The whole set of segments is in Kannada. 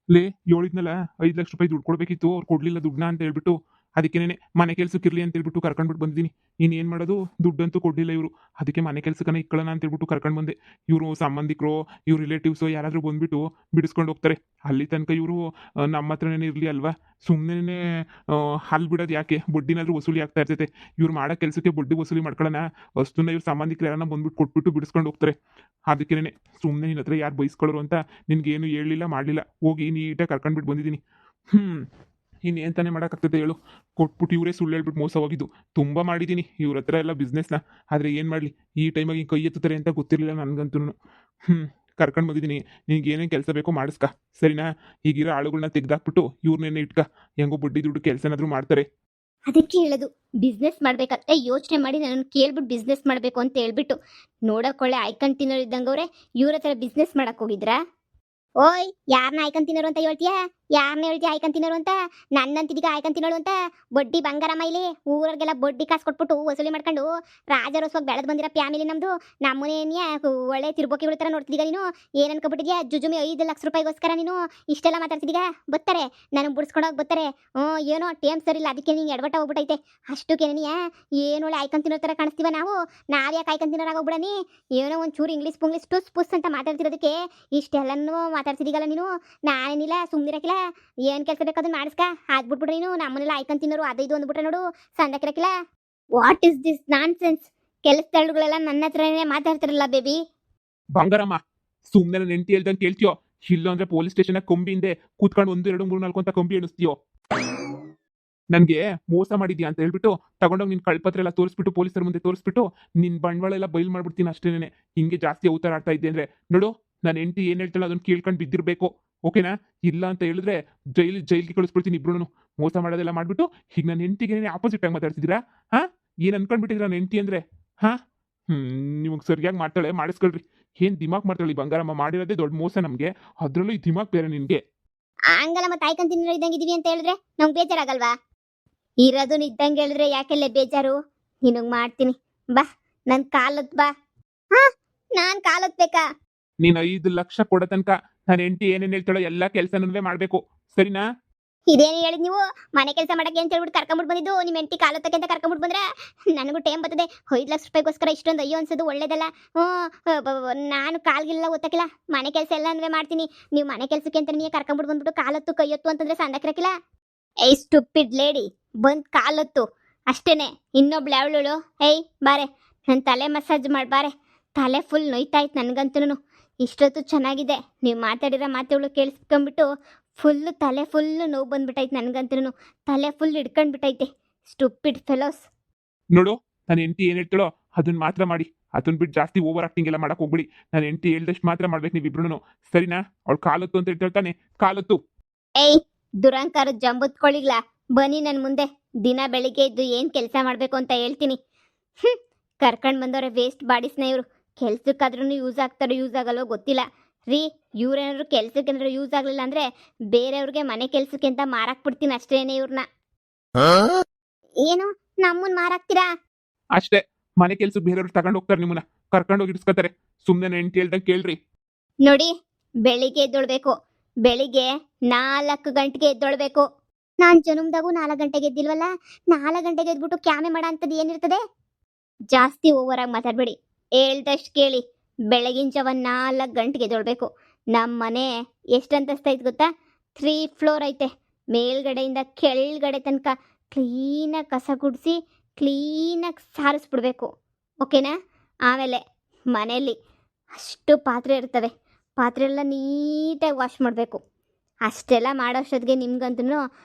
ಲೇ ಹೇಳಿದ್ನಲ್ಲ 5 ಲಕ್ಷ ರೂಪಾಯಿ ದುಡ್ಡು ಕೊಡ್ಬೇಕಿತ್ತು, ಅವ್ರು ಕೊಡ್ಲಿಲ್ಲ ದುಡ್ಡನ್ನ ಅಂತ ಹೇಳ್ಬಿಟ್ಟು. ಅದಕ್ಕೇನೆ ಮನೆ ಕೆಲ್ಸಕ್ಕೆ ಇರ್ಲಿ ಅಂತ ಹೇಳ್ಬಿಟ್ಟು ಕರ್ಕೊಂಡ್ಬಿಟ್ಟು ಬಂದಿದ್ದೀನಿ. ಇನ್ನೇನು ಮಾಡೋದು, ದುಡ್ಡಂತೂ ಕೊಡ್ಲಿಲ್ಲ ಇವರು. ಅದಕ್ಕೆ ಮನೆ ಕೆಲ್ಸಕ್ಕನ ಇಕ್ಕೊಳ್ಳೋಣ ಅಂತ ಹೇಳ್ಬಿಟ್ಟು ಕರ್ಕೊಂಡು ಬಂದೆ. ಇವರು ಸಂಬಂಧಿಕರು, ಇವ್ರ ರಿಲೇಟಿವ್ಸು ಯಾರಾದರೂ ಬಂದ್ಬಿಟ್ಟು ಬಿಡಿಸ್ಕೊಂಡು ಹೋಗ್ತಾರೆ. ಅಲ್ಲಿ ತನಕ ಇವರು ನಮ್ಮ ಹತ್ರನೇ ಇರಲಿ ಅಲ್ವಾ. ಸುಮ್ಮನೆ ಅಲ್ಲಿ ಬಿಡೋದು ಯಾಕೆ, ಬಡ್ಡಿನಾದ್ರೂ ವಸೂಲಿ ಆಗ್ತಾ ಇರ್ತೈತೆ. ಇವ್ರು ಮಾಡೋ ಕೆಲಸಕ್ಕೆ ಬಡ್ಡಿ ವಸೂಲಿ ಮಾಡ್ಕೊಳ್ಳೋಣ, ಅಷ್ಟನ್ನ ಇವ್ರ ಸಂಬಂಧಿಕರು ಯಾರನ್ನ ಬಂದ್ಬಿಟ್ಟು ಕೊಟ್ಬಿಟ್ಟು ಬಿಡಿಸ್ಕೊಂಡು ಹೋಗ್ತಾರೆ. ಅದಕ್ಕೇನೆ ಸುಮ್ಮನೆ ನಿನ್ನ ಹತ್ರ ಯಾರು ಬೈಸ್ಕೊಳ್ಳೋರು ಅಂತ ನಿನ್ಗೇನು ಹೇಳಲಿಲ್ಲ ಮಾಡಲಿಲ್ಲ, ಹೋಗಿ ನೀಟಾಗಿ ಕರ್ಕೊಂಡ್ಬಿಟ್ಟು ಬಂದಿದ್ದೀನಿ. ಇನ್ನೇನು ತಾನೇ ಮಾಡೋಕ್ಕಾಗ್ತದೆ ಹೇಳು. ಕೊಟ್ಬಿಟ್ಟು ಇವರೇ ಸುಳ್ಳು ಹೇಳ್ಬಿಟ್ಟು ಮೋಸ ಹೋಗಿದ್ದು ತುಂಬ ಮಾಡಿದ್ದೀನಿ ಇವ್ರ ಹತ್ರ ಎಲ್ಲ ಬಿಸ್ನೆಸ್ನ. ಆದರೆ ಏನು ಮಾಡಲಿ, ಈ ಟೈಮಾಗಿ ಹಿಂಗೆ ಕೈ ಎತ್ತುತ್ತಾರೆ ಅಂತ ಗೊತ್ತಿರಲಿಲ್ಲ ನನಗಂತೂ. ಕರ್ಕೊಂಡು ಬಂದಿದ್ದೀನಿ. ನಿನ್ಗೆ ಏನೇನು ಕೆಲಸ ಬೇಕೋ ಮಾಡಿಸ್ಕ, ಸರಿನಾ? ಈಗಿರೋ ಆಳುಗಳನ್ನ ತೆಗೆದಾಕ್ಬಿಟ್ಟು ಇವ್ರನ್ನೇನೆ ಇಟ್ಕ, ಹೆಂಗೋ ಬಡ್ಡಿ ದುಡ್ಡು ಕೆಲಸನಾದ್ರೂ ಮಾಡ್ತಾರೆ. ಅದಕ್ಕೆ ಹೇಳೋದು, ಬಿಸ್ನೆಸ್ ಮಾಡ್ಬೇಕಾದ್ರೆ ಯೋಚನೆ ಮಾಡಿ ನನ್ನನ್ನು ಕೇಳ್ಬಿಟ್ಟು ಬಿಸ್ನೆಸ್ ಮಾಡಬೇಕು ಅಂತ ಹೇಳ್ಬಿಟ್ಟು. ನೋಡೋಕೊಳ್ಳೆ ಆಯ್ಕೊಂಡು ತಿನ್ನೋರು ಇದ್ದಂಗವ್ರೆ, ಇವ್ರ ಹತ್ರ ಬಿಸ್ನೆಸ್ ಮಾಡಕ್ ಹೋಗಿದ್ರಾ? ಓಯ್, ಯಾರನ್ನ ಆಯ್ಕೊಂತಿನೋರು ಅಂತ ಹೇಳ್ತೀಯಾ? ಯಾರನ್ನ ಹೇಳ್ತೀಯ ಆಯ್ಕೊಂತಿನೋರು ಅಂತ? ನನ್ನಂತಿದೀಗ ಆಯ್ಕೊಂತಿನೋಳು ಅಂತ? ಬಡ್ಡಿ ಬಂಗಾರಮ್ಮ ಇಲ್ಲಿ ಊರಿಗೆಲ್ಲ ಬಡ್ಡಿ ಕಾಸು ಕೊಟ್ಬಿಟ್ಟು ವಸೂಲಿ ಮಾಡ್ಕೊಂಡು ರಾಜರೋಸ್ವಾಗಿ ಬೆಳೆದು ಬಂದಿರೋ ಫ್ಯಾಮಿಲಿ ನಮ್ದು. ನಮ್ಮನೇನಿಯ ಒಳ್ಳೆ ತಿರ್ಬೋಕಿ ಬಿಡ್ತಾರ ನೋಡ್ತಿದ್ದೀಗ ನೀನು. ಏನ್ ಅನ್ಕೊಬಿಟ್ಟಿದ್ಯಾ? ಜುಜುಮಿ 5 ಲಕ್ಷ ರೂಪಾಯಿಗೋಸ್ಕರ ನೀನು ಇಷ್ಟೆಲ್ಲ ಮಾತಾಡ್ತಿದ್ದೀಗ? ಬತ್ತಾರೆ ನನಗೆ ಬಿಡಿಸ್ಕೊಂಡೋಗಿ ಬತ್ತಾರೆ. ಏನೋ ಟೇಮ್ ಸರಿ ಇಲ್ಲ, ಅದಕ್ಕೆ ನಿಂಗೆ ಎಡವಟ್ಟ ಹೋಗ್ಬಿಟ್ಟೈತೆ ಅಷ್ಟಕ್ಕೇನಿಯ. ಏನು ಒಳ್ಳೆ ಆಯ್ಕೊಂತಿನೋ ಥರ ಕಾಣಿಸ್ತೀವ ನಾವು. ನಾವ್ಯಾಕೆ ಆಯ್ಕೊಂತಿನೋರಾಗೋಗ್ಬಿಡನಿ? ಏನೋ ಒಂಚೂರು ಇಂಗ್ಲೀಷ್ ಪುಂಗ್ಲೀಷ್ ಟುಸ್ ಪುಸ್ ಅಂತ ಮಾತಾಡ್ತಿರೋದಕ್ಕೆ ಇಷ್ಟೆಲ್ಲನೂ ಮಾತಾಡ್ತಿದ್ದೀಗಲ್ಲ ನೀನು. ನಾನೇನಿಲ್ಲ, ಸುಮ್ಮನಿರಕಿಲ್ಲ. ಏನು ಕೆಲಸ ಬೇಕಾದನ್ನ ಮಾಡಿಸ್ಕ, ಆಗ್ಬಿಟ್ಬಿಡ್ರಿ ನೀನು. ನಮ್ಮನೆಲ್ಲ ಆಯ್ಕೊಂಡು ತಿನ್ನೋರು ಅದು ಇದು ಅಂದ್ಬಿಟ್ರೆ ನೋಡು, ಸಂದಕಿರಕಿಲ್ಲ. What is this nonsense? ಕೆಲಸದಳುಗಳೆಲ್ಲ ನನ್ನ ಹತ್ರನೇ ಮಾತಾಡ್ತಿರಲ್ಲ ಬೇಬಿ. ಬಂಗಾರಮ್ಮ, ಸುಮ್ಮನೆ ನನ್ನ ಹೆಂಡತಿ ಹೇಳ್ದಂಗೆ ಕೇಳ್ತೀಯೋ? ಇಲ್ಲ ಅಂದ್ರೆ ಪೊಲೀಸ್ ಸ್ಟೇಷನ್ ಕಂಬಿ ಹಿಂದೆ ಕೂತ್ಕೊಂಡು 1 2 3 4 ಅಂತ ಕಂಬಿ ಎಣಿಸ್ತೀಯೋ? ನನಗೆ ಮೋಸ ಮಾಡಿದ್ಯಾ ಅಂತ ಹೇಳ್ಬಿಟ್ಟು ತಗೊಂಡೋಗಿ ನಿನ್ನ ಕಳ್ಪತ್ರ ಎಲ್ಲ ತೋರಿಸ್ಬಿಟ್ಟು, ಪೊಲೀಸರ ಮುಂದೆ ತೋರಿಸ್ಬಿಟ್ಟು ನಿನ್ನ ಬಂಡವಾಳ ಎಲ್ಲ ಬಯಲು ಮಾಡ್ಬಿಡ್ತೀನಿ ಅಷ್ಟೇನೆ. ಹಿಂಗೆ ಜಾಸ್ತಿ ಅವತಾರ ಆಡ್ತಾ ಇದ್ದೆ ಅಂದ್ರೆ ನೋಡು, ನನ್ನ ಹೆಂಡತಿ ಏನು ಹೇಳ್ತಾಳೆ ಅದನ್ನು ಕೇಳ್ಕೊಂಡು ಬಿದ್ದಿರಬೇಕು, ಓಕೆನಾ? ಇಲ್ಲ ಅಂತ ಹೇಳಿದ್ರೆ ಜೈಲಿಗೆ ಕಳಿಸ್ಬಿಡ್ತೀನಿ ಇಬ್ರು. ಮೋಸ ಮಾಡೋದೆಲ್ಲ ಮಾಡ್ಬಿಟ್ಟು ಈಗ ನನ್ನ ಹೆಂಡತಿಗೆ ಆಪೋಸಿಟ್ ಆಗಿ ಮಾತಾಡ್ತಿದ್ದೀರಾ? ಹಾ, ಏನು ಅನ್ಕೊಂಡ್ಬಿಟ್ಟಿದ್ರ ನನ್ನ ಹೆಂಡತಿ ಅಂದ್ರೆ? ಹಾ, ನಿಮಗೆ ಸರಿಯಾಗಿ ಮಾಡ್ತಾಳೆ, ಮಾಡಿಸ್ಕೊಳ್ರಿ. ಏನು ದಿಮಾಕ್ ಮಾಡ್ತಾಳೆ ಈ ಬಂಗಾರಮ್ಮ, ಮಾಡಿರೋದೇ ದೊಡ್ಡ ಮೋಸ ನಮಗೆ, ಅದರಲ್ಲೂ ಈ ದಿಮಾಕ್ ಬೇರೆ ನಿನಗೆ. ಹಂಗಲ್ಲ, ಮತ್ತೆ ಆಯ್ಕೊಂಡು ತಿನ್ನೋ ಇದ್ದಂಗಿದೀವಿ ಅಂತ ಹೇಳಿದ್ರೆ ನಮ್ಗೆ ಬೇಜಾರಾಗಲ್ವಾ? ಇರೋದು ಇದ್ದಂಗೆ ಹೇಳಿದ್ರೆ ಯಾಕೆಲ್ಲ ಬೇಜಾರು? ನಿನಗೆ ಮಾಡ್ತೀನಿ ಬಾ, ನನ್ನ ಕಾಲತ್ ಬಾ. ಹಾ, ನಾನು ಕಾಲತ್ಬೇಕಾ? ನೀನು 5 ಲಕ್ಷ ಕೊಡೋ ತನಕ ನನ್ನ ಹೆಂಡತಿ ಏನೇನು ಹೇಳ್ತಾಳೋ ಎಲ್ಲ ಕೆಲಸನೂ ಮಾಡಬೇಕು, ಸರಿನಾ? ಇದೇನು ಹೇಳಿದ್ ನೀವು? ಮನೆ ಕೆಲಸ ಮಾಡಕ್ಕೆ ಅಂತ ಹೇಳ್ಬಿಟ್ಟು ಕರ್ಕೊಂಬಿಟ್ಟು ಬಂದಿದ್ದು ನಿಮ್ಮ ಹೆಂಡತಿ ಕಾಲತ್ತಕ್ಕೆ ಅಂತ ಕರ್ಕೊಂಬಿಟ್ಟು ಬಂದ್ರೆ ನನಗೂ ಟೈಮ್ ಬರ್ತದೆ. 5 ಲಕ್ಷ ರೂಪಾಯಿಗೋಸ್ಕರ ಇಷ್ಟೊಂದು ಅಯ್ಯೋ ಅನ್ಸೋದು ಒಳ್ಳೇದಲ್ಲ. ನಾನು ಕಾಲ್ಗಿಲ್ಲ ಓದಕ್ಕಿಲ್ಲ, ಮನೆ ಕೆಲಸ ಎಲ್ಲ ಮಾಡ್ತೀನಿ. ನೀವು ಮನೆ ಕೆಲಸಕ್ಕೆ ಅಂತ ನೀವು ಕರ್ಕೊಂಬಿಟ್ಟು ಬಂದ್ಬಿಟ್ಟು ಕಾಲತ್ತು ಕೈಯೊತ್ತು ಅಂತಂದ್ರೆ ಸಂದಕ್ಕಿರಕಿಲ್ಲ. ಏಯ್ ಸ್ಟುಪಿಡ್ ಲೇಡಿ, ಬಂದು ಕಾಲೊತ್ತು ಅಷ್ಟೇನೆ. ಇನ್ನೊಬ್ಳು ಅವಳು, ಏಯ್ ಬಾರೆ ನನ್ನ ತಲೆ ಮಸಾಜ್ ಮಾಡಿ ಬಾರೆ. ತಲೆ ಫುಲ್ ನೋಯ್ತಾಯ್ತು ನನಗಂತೂ. ಇಷ್ಟೊತ್ತು ಚೆನ್ನಾಗಿದೆ, ನೀವು ಮಾತಾಡಿರೋ ಮಾತುಗಳು ಕೇಳಿಸ್ಕೊಂಬಿಟ್ಟು ಫುಲ್ಲು ತಲೆ ಫುಲ್ಲು ನೋವು ಬಂದ್ಬಿಟ್ಟೈತೆ ನನಗಂತೂ. ತಲೆ ಫುಲ್ ಹಿಡ್ಕೊಂಡ್ಬಿಟ್ಟೈತೆ. Stupid fellows. ನೋಡು, ನನ್ನ ಹೆಂಡತಿ ಏನು ಹೇಳ್ತಾಳೋ ಅದನ್ನ ಮಾತ್ರ ಮಾಡಿ, ಅದನ್ನ ಬಿಟ್ಟು ಜಾಸ್ತಿ ಓವರ್ ಆಕ್ಟಿಂಗ್ ಎಲ್ಲ ಮಾಡಕ್ ಹೋಗ್ಬಿಡಿ. ನನ್ನ ಹೆಂಡತಿ ಹೇಳ್ದಷ್ಟು ಮಾತ್ರ ಮಾಡ್ಬೇಕು ನೀವಿಬ್ರು, ಸರಿನಾ? ಅವಳು ಕಾಲತ್ತು ಅಂತ ಹೇಳ್ತಾನೆ, ಕಾಲತ್ತು. ಏಯ್ ದುರಂಕಾರ ಜಂಬತ್ಕೊಳ್ಳಿಗ್ಲ, ಬನ್ನಿ ನನ್ನ ಮುಂದೆ. ದಿನ ಬೆಳಿಗ್ಗೆ ಇದ್ದು ಏನು ಕೆಲಸ ಮಾಡಬೇಕು ಅಂತ ಹೇಳ್ತೀನಿ. ಕರ್ಕೊಂಡು ಬಂದವ್ರೆ ವೇಸ್ಟ್ ಬಾಡಿಸ್ನ ಇವರು. ಕೆಲ್ಸಕ್ಕಾದ್ರೂ ಯೂಸ್ ಆಗ್ತಾರೋ ಯೂಸ್ ಆಗಲ್ಲೋ ಗೊತ್ತಿಲ್ಲ ರೀ. ಇವ್ರೇನಾದ್ರು ಕೆಲ್ಸಕ್ಕೆ ಏನಾದ್ರು ಯೂಸ್ ಆಗಲಿಲ್ಲ ಅಂದರೆ ಬೇರೆಯವ್ರಿಗೆ ಮನೆ ಕೆಲಸಕ್ಕೆ ಅಂತ ಮಾರಾಕ್ಬಿಡ್ತೀನಿ ಅಷ್ಟೇನೆ ಇವ್ರನ್ನ. ಏನು ನಮ್ಮನ್ನ ಮಾರಾಕ್ತೀರಾ? ಅಷ್ಟೇ, ಮನೆ ಕೆಲ್ಸ ಬೇರೆಯವ್ರು ತಗೊಂಡು ಹೋಗ್ತಾರೆ, ನಿಮ್ಮನ್ನ ಕರ್ಕೊಂಡು ಹೋಗಿ ಇಡ್ಸ್ಕೊತಾರೆ. ಸುಮ್ಮನೆ ನನ್ನ ಹೆಂಡತಿ ಹೇಳ್ದಂಗೆ ಕೇಳ್ರಿ. ನೋಡಿ, ಬೆಳಿಗ್ಗೆ ಎದ್ದೊಳ್ಬೇಕು. ಬೆಳಿಗ್ಗೆ 4 ಗಂಟೆಗೆ ಎದ್ದೊಳ್ಬೇಕು. ನಾನು ಜನ್ಮದಾಗೂ 4 ಗಂಟೆಗೆ ಎದ್ದಿಲ್ವಲ್ಲ. 4 ಗಂಟೆಗೆ ಎದ್ಬಿಟ್ಟು ಕ್ಯಾಮೆ ಮಾಡೋ ಅಂಥದ್ದು ಏನಿರ್ತದೆ? ಜಾಸ್ತಿ ಓವರಾಗಿ ಮಾತಾಡಬೇಡಿ, ಹೇಳ್ದಷ್ಟು ಕೇಳಿ. ಬೆಳಗಿನ ಜಾವ 4 ಗಂಟೆಗೆ ಎದ್ದೊಳ್ಬೇಕು. ನಮ್ಮ ಮನೆ ಎಷ್ಟು ಅಂತಸ್ತೈತೆ ಗೊತ್ತಾ? 3 ಫ್ಲೋರ್ ಐತೆ. ಮೇಲ್ಗಡೆಯಿಂದ ಕೆಳಗಡೆ ತನಕ ಕ್ಲೀನಾಗಿ ಕಸ ಗುಡಿಸಿ ಕ್ಲೀನಾಗಿ ಸಾರಿಸ್ಬಿಡ್ಬೇಕು, ಓಕೆನಾ? ಆಮೇಲೆ ಮನೆಯಲ್ಲಿ ಅಷ್ಟು ಪಾತ್ರೆ ಇರ್ತವೆ, ಪಾತ್ರೆ ಎಲ್ಲ ನೀಟಾಗಿ ವಾಶ್ ಮಾಡಬೇಕು. ಅಷ್ಟೆಲ್ಲ ಮಾಡೋಷ್ಟೊತ್ತಿಗೆ ನಿಮ್ಗಂತೂ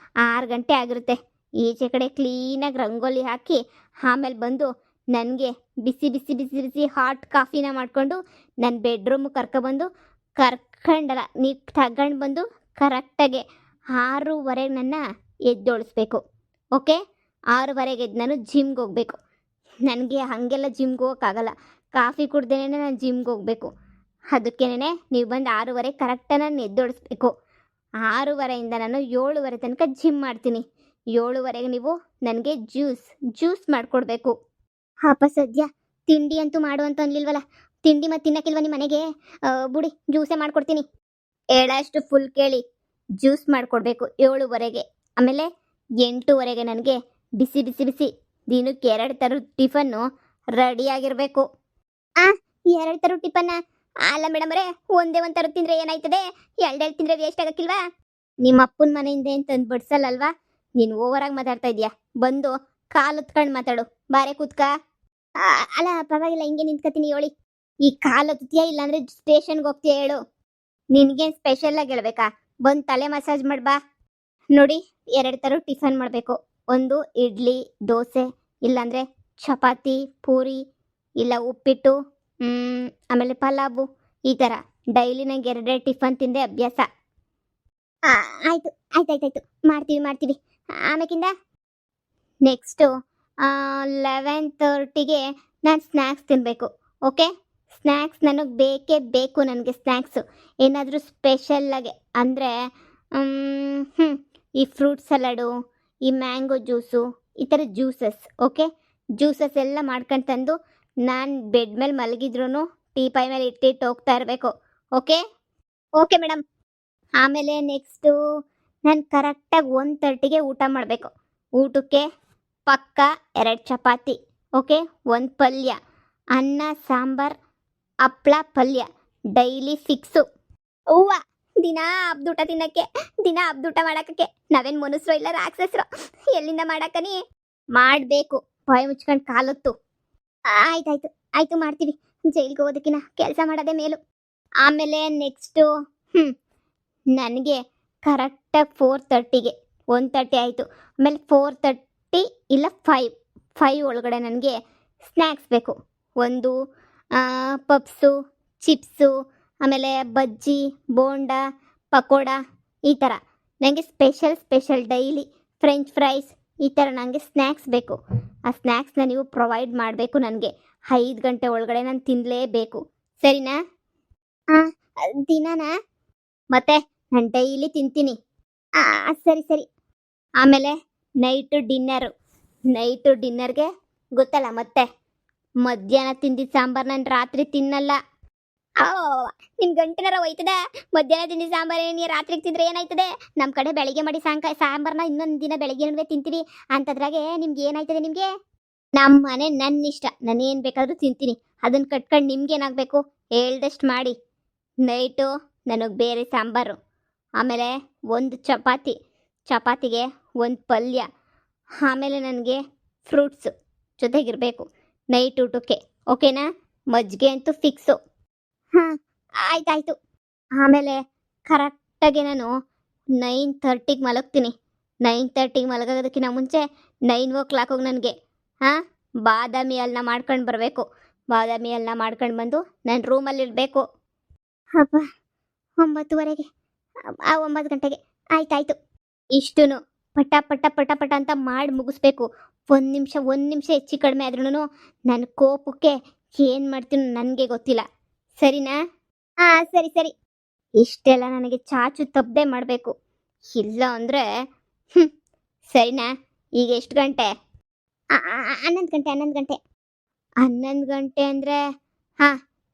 6 ಗಂಟೆ ಆಗಿರುತ್ತೆ. ಈಚೆ ಕಡೆ ಕ್ಲೀನಾಗಿ ರಂಗೋಲಿ ಹಾಕಿ ಆಮೇಲೆ ಬಂದು ನನಗೆ ಬಿಸಿ ಬಿಸಿ ಬಿಸಿ ಬಿಸಿ ಹಾಟ್ ಕಾಫಿನ ಮಾಡಿಕೊಂಡು ನನ್ನ ಬೆಡ್ರೂಮಿಗೆ ಕರ್ಕೊಂಡಲ್ಲ, ನೀವು ತಗೊಂಡು ಬಂದು ಕರೆಕ್ಟಾಗಿ 6:30 ನನ್ನ ಎದ್ದೊಳಿಸ್ಬೇಕು, ಓಕೆ? 6:30 ಎದ್ದು ನಾನು ಜಿಮ್ಗೆ ಹೋಗಬೇಕು. ನನಗೆ ಹಾಗೆಲ್ಲ ಜಿಮ್ಗೆ ಹೋಗೋಕ್ಕಾಗಲ್ಲ, ಕಾಫಿ ಕುಡ್ದೇನೆ ನಾನು ಜಿಮ್ಗೆ ಹೋಗಬೇಕು. ಅದಕ್ಕೇನೆ ನೀವು ಬಂದು 6:30 ಕರೆಕ್ಟಾಗಿ ನಾನು ಎದ್ದೊಳಿಸ್ಬೇಕು. 6:30ಇಂದ ನಾನು 7:30 ತನಕ ಜಿಮ್ ಮಾಡ್ತೀನಿ. 7:30ಗೆ ನೀವು ನನಗೆ ಜ್ಯೂಸ್ ಮಾಡಿಕೊಡ್ಬೇಕು. ಹಾಪ ಸದ್ಯ ತಿಂಡಿ ಅಂತೂ ಮಾಡು ಅಂತ ಅನ್ಲಿಲ್ವಲ್ಲ. ತಿಂಡಿ ಮತ್ತೆ ತಿನ್ನಕ್ಕಿಲ್ವ ನಿಮ್ಮ ಮನೆಗೆ? ಬುಡಿ, ಜ್ಯೂಸೇ ಮಾಡ್ಕೊಡ್ತೀನಿ. ಹೇಳಷ್ಟು ಫುಲ್ ಕೇಳಿ. ಜ್ಯೂಸ್ ಮಾಡಿಕೊಡ್ಬೇಕು 7:30ಗೆ. ಆಮೇಲೆ 8:30ಗೆ ನನಗೆ ಬಿಸಿ ಬಿಸಿ ಬಿಸಿ ದಿನಕ್ಕೆ 2 ಥರದ ಟಿಫನ್ನು ರೆಡಿಯಾಗಿರಬೇಕು. ಆ 2 ಥರದ ಟಿಫನ್ನ? ಅಲ್ಲ ಮೇಡಮರೇ, ಒಂದೇ ಒಂದು ಥರದ್ದು ತಿಂದರೆ ಏನಾಯ್ತದೆ? ಎರಡೆರಡು ತಿಂದರೆ ವೇಸ್ಟ್ ಆಗಕ್ಕಿಲ್ವಾ? ನಿಮ್ಮ ಅಪ್ಪನ ಮನೆಯಿಂದ ಏನು ತಂದು ಬಡ್ಸಲ್ಲಲ್ವಾ? ನೀನು ಓವರಾಗಿ ಮಾತಾಡ್ತಾ ಇದೀಯಾ. ಬಂದು ಕಾಲು ಹೊತ್ಕೊಂಡು ಮಾತಾಡು. ಬಾರೆ ಕೂತ್ಕ. ಅಲ್ಲ ಪರವಾಗಿಲ್ಲ, ಹಿಂಗೆ ನಿಂತ್ಕೊತೀನಿ ಹೇಳಿ. ಈ ಕಾಲು ಹೊತ್ತೀಯಾ ಇಲ್ಲಾಂದ್ರೆ ಸ್ಟೇಷನ್ಗೆ ಹೋಗ್ತೀಯಾ ಹೇಳು. ನಿನಗೇನು ಸ್ಪೆಷಲಾಗಿ ಹೇಳ್ಬೇಕಾ? ಬಂದು ತಲೆ ಮಸಾಜ್ ಮಾಡ್ಬಾ. ನೋಡಿ, 2 ಥರ ಟಿಫನ್ ಮಾಡಬೇಕು. ಒಂದು ಇಡ್ಲಿ ದೋಸೆ, ಇಲ್ಲಾಂದರೆ ಚಪಾತಿ ಪೂರಿ, ಇಲ್ಲ ಉಪ್ಪಿಟ್ಟು, ಆಮೇಲೆ ಪಲಾವು. ಈ ಥರ ಡೈಲಿ ನಂಗೆ 2 ಟಿಫನ್ ತಿಂದೆ ಅಭ್ಯಾಸ. ಆಯಿತು ಆಯ್ತಾಯ್ತಾಯ್ತು, ಮಾಡ್ತೀವಿ. ಆಮೇಕಿಂದ ನೆಕ್ಸ್ಟು 11:30ಗೆ ನಾನು ಸ್ನ್ಯಾಕ್ಸ್ ತಿನ್ನಬೇಕು. ಓಕೆ, ಸ್ನ್ಯಾಕ್ಸ್ ನನಗೆ ಬೇಕೇ ಬೇಕು. ನನಗೆ ಸ್ನ್ಯಾಕ್ಸು ಏನಾದರೂ ಸ್ಪೆಷಲ್ಲಾಗೆ ಅಂದರೆ ಈ ಫ್ರೂಟ್ ಸಲಾಡು, ಈ ಮ್ಯಾಂಗೋ ಜ್ಯೂಸು, ಈ ಥರ ಜ್ಯೂಸಸ್. ಓಕೆ, ಜ್ಯೂಸಸ್ ಎಲ್ಲ ಮಾಡ್ಕೊಂಡು ತಂದು ನಾನು ಬೆಡ್ ಮೇಲೆ ಮಲಗಿದ್ರೂ ಟೀಪಾಯ್ ಮೇಲೆ ಇಟ್ಟಿಟ್ಟು ಹೋಗ್ತಾ ಇರಬೇಕು. Okay okay madam. ಆಮೇಲೆ ನೆಕ್ಸ್ಟು ನಾನು ಕರೆಕ್ಟಾಗಿ 1:30ಗೆ ಊಟ ಮಾಡಬೇಕು. ಊಟಕ್ಕೆ ಪಕ್ಕ 2 ಚಪಾತಿ, ಓಕೆ, 1 ಪಲ್ಯ, ಅನ್ನ ಸಾಂಬಾರು, ಹಪ್ಳ ಪಲ್ಯ ಡೈಲಿ ಫಿಕ್ಸು. ಹೂವ ದಿನ ಹಬ್ದೂಟ ತಿನ್ನಕ್ಕೆ, ದಿನ ಹಬ್ದೂಟ ಮಾಡಕ್ಕೆ ನಾವೇನು ಮನುಷ್ಯರು ಇಲ್ಲ ರಾಕ್ಷಸರು? ಎಲ್ಲಿಂದ ಮಾಡಕ್ಕನಿ? ಮಾಡಬೇಕು. ಬಾಯಿ ಮುಚ್ಕೊಂಡು ಕಾಲೊತ್ತು. ಆಯ್ತು ಮಾಡ್ತೀವಿ. ಜೈಲಿಗೆ ಹೋಗೋದಕ್ಕಿನ ಕೆಲಸ ಮಾಡೋದೇ ಮೇಲು. ಆಮೇಲೆ ನೆಕ್ಸ್ಟು ನನಗೆ ಕರೆಕ್ಟಾಗಿ 4:30ಗೆ 1:30 ಆಯಿತು. ಆಮೇಲೆ 4:30 ಇಲ್ಲ 5 ಒಳಗಡೆ ನನಗೆ ಸ್ನ್ಯಾಕ್ಸ್ ಬೇಕು. ಒಂದು ಪಪ್ಸು, ಚಿಪ್ಸು, ಆಮೇಲೆ ಬಜ್ಜಿ, ಬೋಂಡ, ಪಕೋಡ, ಈ ಥರ ನನಗೆ ಸ್ಪೆಷಲ್ ಡೈಲಿ ಫ್ರೆಂಚ್ ಫ್ರೈಸ್, ಈ ಥರ ನನಗೆ ಸ್ನ್ಯಾಕ್ಸ್ ಬೇಕು. ಆ ಸ್ನ್ಯಾಕ್ಸ್ನ ನೀವು ಪ್ರೊವೈಡ್ ಮಾಡಬೇಕು. ನನಗೆ 5 ಗಂಟೆ ಒಳಗಡೆ ನಾನು ತಿನ್ನಲೇಬೇಕು. ಸರಿನಾ? ದಿನಾನಾ? ಮತ್ತೆ ನಾನು ಡೈಲಿ ತಿಂತೀನಿ. ಸರಿ. ಆಮೇಲೆ ನೈಟು ಡಿನ್ನರ್ಗೆ ಗೊತ್ತಲ್ಲ, ಮತ್ತೆ ಮಧ್ಯಾಹ್ನ ತಿಂದಿದ್ದ ಸಾಂಬಾರು ನಾನು ರಾತ್ರಿ ತಿನ್ನಲ್ಲ. ನಿಮ್ಮ ಗಂಟೆನಾರ ಹೋಯ್ತದ? ಮಧ್ಯಾಹ್ನ ತಿಂದಿದ್ದ ಸಾಂಬಾರು ನೀ ರಾತ್ರಿಗೆ ತಿಂದರೆ ಏನಾಯ್ತದೆ? ನಮ್ಮ ಕಡೆ ಬೆಳಿಗ್ಗೆ ಮಾಡಿ ಸಾಂಬಾರನ್ನ ಇನ್ನೊಂದು ದಿನ ಬೆಳಗ್ಗೆ ತಿಂತೀವಿ. ಅಂಥದ್ರಾಗೆ ನಿಮ್ಗೆ ಏನಾಯ್ತದೆ? ನಿಮಗೆ ನಮ್ಮ ಮನೆ ನನ್ನ ಇಷ್ಟ, ನಾನೇನು ಬೇಕಾದರೂ ತಿಂತೀನಿ. ಅದನ್ನು ಕಟ್ಕೊಂಡು ನಿಮ್ಗೇನಾಗಬೇಕು? ಹೇಳ್ದಷ್ಟು ಮಾಡಿ. ನೈಟು ನನಗೆ ಬೇರೆ ಸಾಂಬಾರು, ಆಮೇಲೆ 1 ಚಪಾತಿಗೆ 1 ಪಲ್ಯ, ಆಮೇಲೆ ನನಗೆ ಫ್ರೂಟ್ಸು ಜೊತೆಗಿರಬೇಕು ನೈಟ್ ಊಟಕ್ಕೆ. ಓಕೆನಾ? ಮಜ್ಜಿಗೆ ಅಂತೂ ಫಿಕ್ಸು. ಆಯ್ತಾಯ್ತು. ಆಮೇಲೆ ಕರೆಕ್ಟಾಗಿ ನಾನು 9:30ಗೆ ಮಲಗ್ತೀನಿ. 9:30ಗೆ ಮಲಗೋದಕ್ಕಿಂತ ಮುಂಚೆ 9 o'clock ನನಗೆ ಬಾದಾಮಿ ಹಾಲನ್ನ ಮಾಡ್ಕೊಂಡು ಬರಬೇಕು. ಬಾದಾಮಿ ಹಾಲನ್ನ ಮಾಡ್ಕೊಂಡು ಬಂದು ನನ್ನ ರೂಮಲ್ಲಿ ಇಡಬೇಕು. ಹಬ್ಬ 9:30ಗೆ 9 ಗಂಟೆಗೆ ಆಯ್ತಾಯ್ತು. ಇಷ್ಟೂ ಪಟ ಅಂತ ಮಾಡಿ ಮುಗಿಸ್ಬೇಕು. ಒಂದು ನಿಮಿಷ ಹೆಚ್ಚು ಕಡಿಮೆ ಆದ್ರೂ ನನ್ನ ಕೋಪಕ್ಕೆ ಏನು ಮಾಡ್ತೀನೋ ನನಗೆ ಗೊತ್ತಿಲ್ಲ. ಸರಿನಾ? ಸರಿ. ಇಷ್ಟೆಲ್ಲ ನನಗೆ ಚಾಚು ತಪ್ಪದೆ ಮಾಡಬೇಕು. ಇಲ್ಲ ಅಂದರೆ ಸರಿನಾ? ಈಗ ಎಷ್ಟು ಗಂಟೆ? 11 ಗಂಟೆ. 11 ಗಂಟೆ ಅಂದರೆ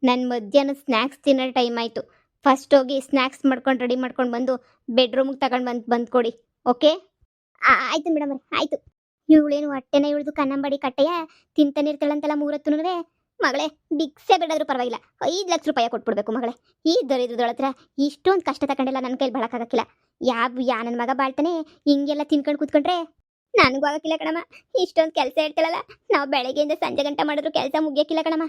ನನ್ನ ಮಧ್ಯಾಹ್ನ ಸ್ನ್ಯಾಕ್ಸ್ ತಿನ್ನೋ ಟೈಮ್ ಆಯಿತು. ಫಸ್ಟ್ ಹೋಗಿ ಸ್ನ್ಯಾಕ್ಸ್ ಮಾಡ್ಕೊಂಡು ರೆಡಿ ಮಾಡ್ಕೊಂಡು ಬಂದು ಬೆಡ್ರೂಮಿಗೆ ತಗೊಂಡು ಬಂದು ಕೊಡಿ. ಓಕೆ? ಆಯಿತು ಮೇಡಮ್ ಅವ್ರೆ, ಆಯಿತು. ಇವಳೇನು ಹೊಟ್ಟೆನ ಇವಳ್ದು ಕನ್ನಂಬಡಿ ಕಟ್ಟೆಯ ತಿಂತಾನೆ ಇರ್ತಾಳಂತಲ್ಲ 3 ಹೊತ್ತುನೂ. ಮಗಳೇ, ಬಿಕ್ಸೆ ಬಿಡೋದ್ರೂ ಪರವಾಗಿಲ್ಲ 5 ಲಕ್ಷ ರೂಪಾಯಿ ಕೊಟ್ಬಿಡ್ಬೇಕು ಮಗಳೇ. ಈ ದರಿದ್ರದೊಳ ಹತ್ರ ಇಷ್ಟೊಂದು ಕಷ್ಟ ತಗೊಂಡಿಲ್ಲ, ನನ್ನ ಕೈಲಿ ಬಾಳಕ್ಕಾಗಕ್ಕಿಲ್ಲ. ಯಾ ನನ್ನ ಮಗ ಬಾಳ್ತಾನೆ ಹಿಂಗೆಲ್ಲ ತಿನ್ಕೊಂಡು ಕೂತ್ಕೊಂಡ್ರೆ? ನನಗೂ ಆಗಕ್ಕಿಲ್ಲ ಕಣಮ್ಮ. ಇಷ್ಟೊಂದು ಕೆಲಸ ಇರ್ತಿಳಲ್ಲ, ನಾವು ಬೆಳಗ್ಗೆಯಿಂದ ಸಂಜೆ ಗಂಟೆ ಮಾಡಿದ್ರು ಕೆಲಸ ಮುಗಿಯೋಕ್ಕಿಲ್ಲ ಕಣಮ್ಮ.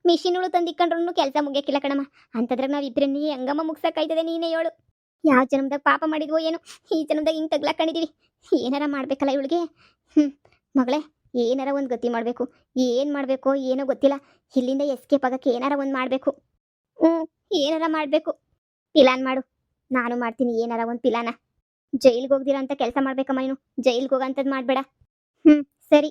ಮಿಷಿನುಗಳು ತಂದಿಕ್ಕೊಂಡ್ರು ಕೆಲಸ ಮುಗಿಯೋಕ್ಕಿಲ್ಲ ಕಣಮ್ಮ. ಅಂತಂದ್ರೆ ನಾವು ಇಬ್ಬರನ್ನ ಹೆಂಗಮ್ಮ ಮುಗ್ಸಕ್ಕಾಯ್ತದೆ? ನೀನೇ ಹೇಳು. ಯಾವ ಜನ್ಮದಾಗ ಪಾಪ ಮಾಡಿದ್ವೋ ಏನೋ, ಈ ಜನ್ಮದಾಗ ಹಿಂಗೆ ತಗ್ಲಾಕೊಂಡಿದೀವಿ. ಏನಾರ ಮಾಡಬೇಕಲ್ಲ ಇವಳಿಗೆ. ಮಗಳೇ, ಏನಾರ ಒಂದು ಗತಿ ಮಾಡಬೇಕು. ಏನು ಮಾಡಬೇಕೋ ಏನೋ ಗೊತ್ತಿಲ್ಲ. ಇಲ್ಲಿಂದ ಎಸ್ಕೇಪ್ ಆಗೋಕ್ಕೆ ಏನಾರ ಒಂದು ಮಾಡಬೇಕು. ಏನಾರ ಮಾಡಬೇಕು. ಪ್ಲಾನ್ ಮಾಡು. ನಾನು ಮಾಡ್ತೀನಿ ಏನಾರ ಒಂದು ಪ್ಲಾನ. ಜೈಲಿಗೆ ಹೋಗ್ದಿರ ಅಂತ ಕೆಲಸ ಮಾಡ್ಬೇಕಮ್ಮ. ನೀನು ಜೈಲಿಗೆ ಹೋಗೋಂಥದ್ದು ಮಾಡಬೇಡ. ಸರಿ.